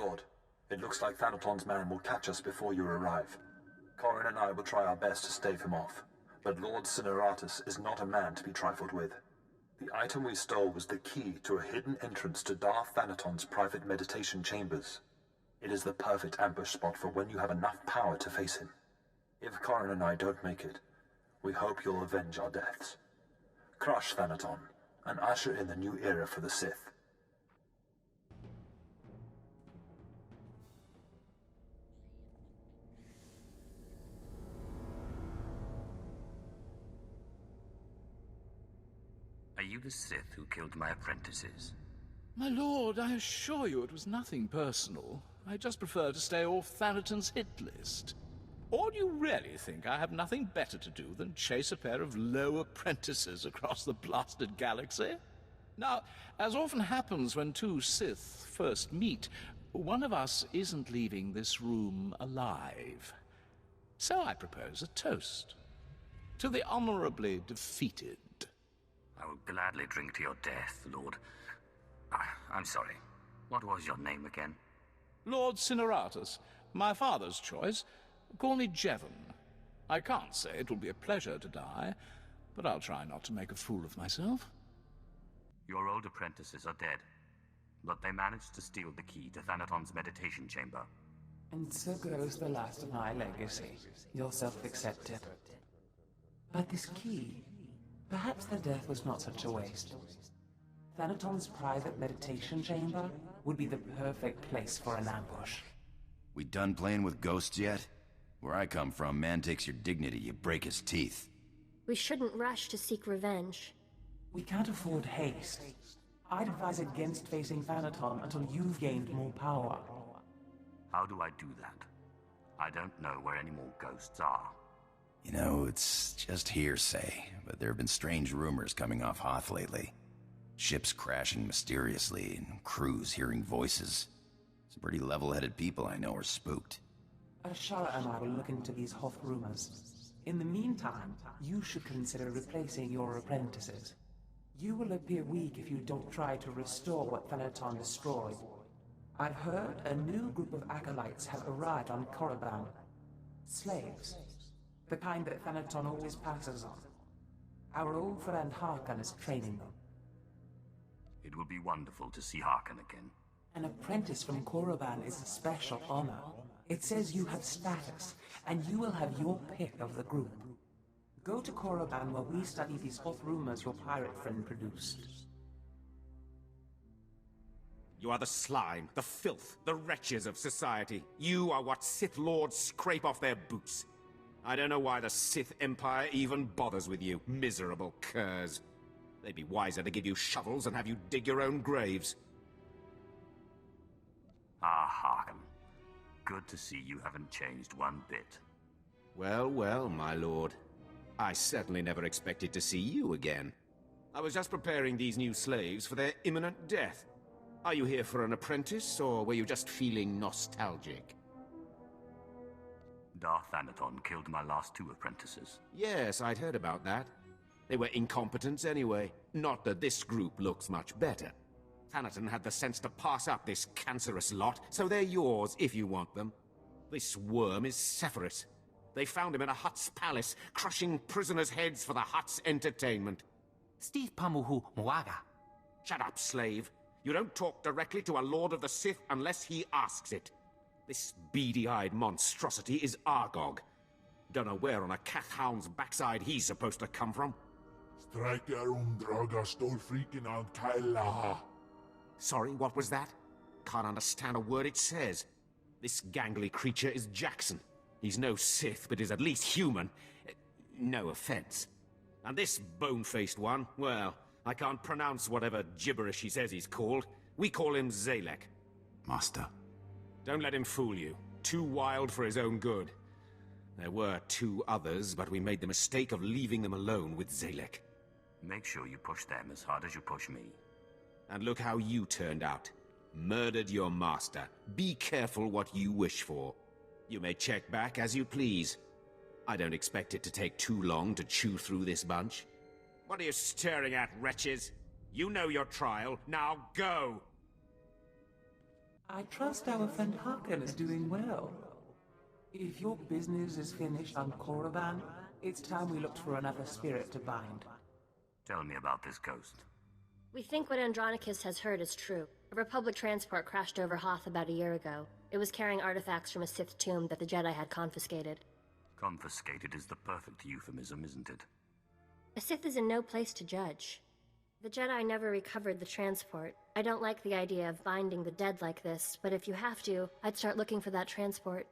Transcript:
Lord, it looks like Thanaton's man will catch us before you arrive. Corin and I will try our best to stave him off, but Lord Cineratus is not a man to be trifled with. The item we stole was the key to a hidden entrance to Darth Thanaton's private meditation chambers. It is the perfect ambush spot for when you have enough power to face him. If Corin and I don't make it, we hope you'll avenge our deaths. Crush Thanaton, and usher in the new era for the Sith. Are you the Sith who killed my apprentices? My lord, I assure you it was nothing personal. I just prefer to stay off Thanaton's hit list. Or do you really think I have nothing better to do than chase a pair of low apprentices across the blasted galaxy? Now, as often happens when two Sith first meet, one of us isn't leaving this room alive. So I propose a toast. To the honorably defeated. I will gladly drink to your death, Lord. I'm sorry. What was your name again? Lord Cineratus. My father's choice. Call me Jevon. I can't say it will be a pleasure to die, but I'll try not to make a fool of myself. Your old apprentices are dead, but they managed to steal the key to Thanaton's meditation chamber. And so goes the last of my legacy, your self-accepted. But this key, perhaps their death was not such a waste. Thanaton's private meditation chamber would be the perfect place for an ambush. We done playing with ghosts yet? Where I come from, man takes your dignity, you break his teeth. We shouldn't rush to seek revenge. We can't afford haste. I'd advise against facing Thanaton until you've gained more power. How do I do that? I don't know where any more ghosts are. You know, it's just hearsay, but there have been strange rumors coming off Hoth lately. Ships crashing mysteriously, and crews hearing voices. Some pretty level-headed people I know are spooked. Ashara and I will look into these Hoth rumors. In the meantime, you should consider replacing your apprentices. You will appear weak if you don't try to restore what Thanaton destroyed. I've heard a new group of acolytes have arrived on Korriban. Slaves. The kind that Thanaton always passes on. Our old friend Harkon is training them. It will be wonderful to see Harkon again. An apprentice from Korriban is a special honor. It says you have status, and you will have your pick of the group. Go to Korriban while we study these Hoth rumors your pirate friend produced. You are the slime, the filth, the wretches of society. You are what Sith Lords scrape off their boots. I don't know why the Sith Empire even bothers with you, miserable curs. They'd be wiser to give you shovels and have you dig your own graves. Ah, Harkon. Good to see you haven't changed one bit. Well, well, my lord. I certainly never expected to see you again. I was just preparing these new slaves for their imminent death. Are you here for an apprentice, or were you just feeling nostalgic? Darth Thanaton killed my last two apprentices. Yes, I'd heard about that. They were incompetents anyway. Not that this group looks much better. Thanaton had the sense to pass up this cancerous lot, so they're yours if you want them. This worm is Sephiroth. They found him in a Hutt's palace, crushing prisoners' heads for the Hutt's entertainment. Steve Pamuhu Mwaga. Shut up, slave. You don't talk directly to a Lord of the Sith unless he asks it. This beady-eyed monstrosity is Argog. Don't know where on a cat-hound's backside he's supposed to come from. Sorry, what was that? Can't understand a word it says. This gangly creature is Jackson. He's no Sith, but is at least human. No offense. And this bone-faced one, well, I can't pronounce whatever gibberish he says he's called. We call him Zalek. Master. Don't let him fool you. Too wild for his own good. There were two others, but we made the mistake of leaving them alone with Zalek. Make sure you push them as hard as you push me. And look how you turned out. Murdered your master. Be careful what you wish for. You may check back as you please. I don't expect it to take too long to chew through this bunch. What are you staring at, wretches? You know your trial. Now go! I trust our friend Hakan is doing well. If your business is finished on Korriban, it's time we looked for another spirit to bind. Tell me about this ghost. We think what Andronicus has heard is true. A Republic transport crashed over Hoth about a year ago. It was carrying artifacts from a Sith tomb that the Jedi had confiscated. Confiscated is the perfect euphemism, isn't it? A Sith is in no place to judge. The Jedi never recovered the transport. I don't like the idea of binding the dead like this, but if you have to, I'd start looking for that transport.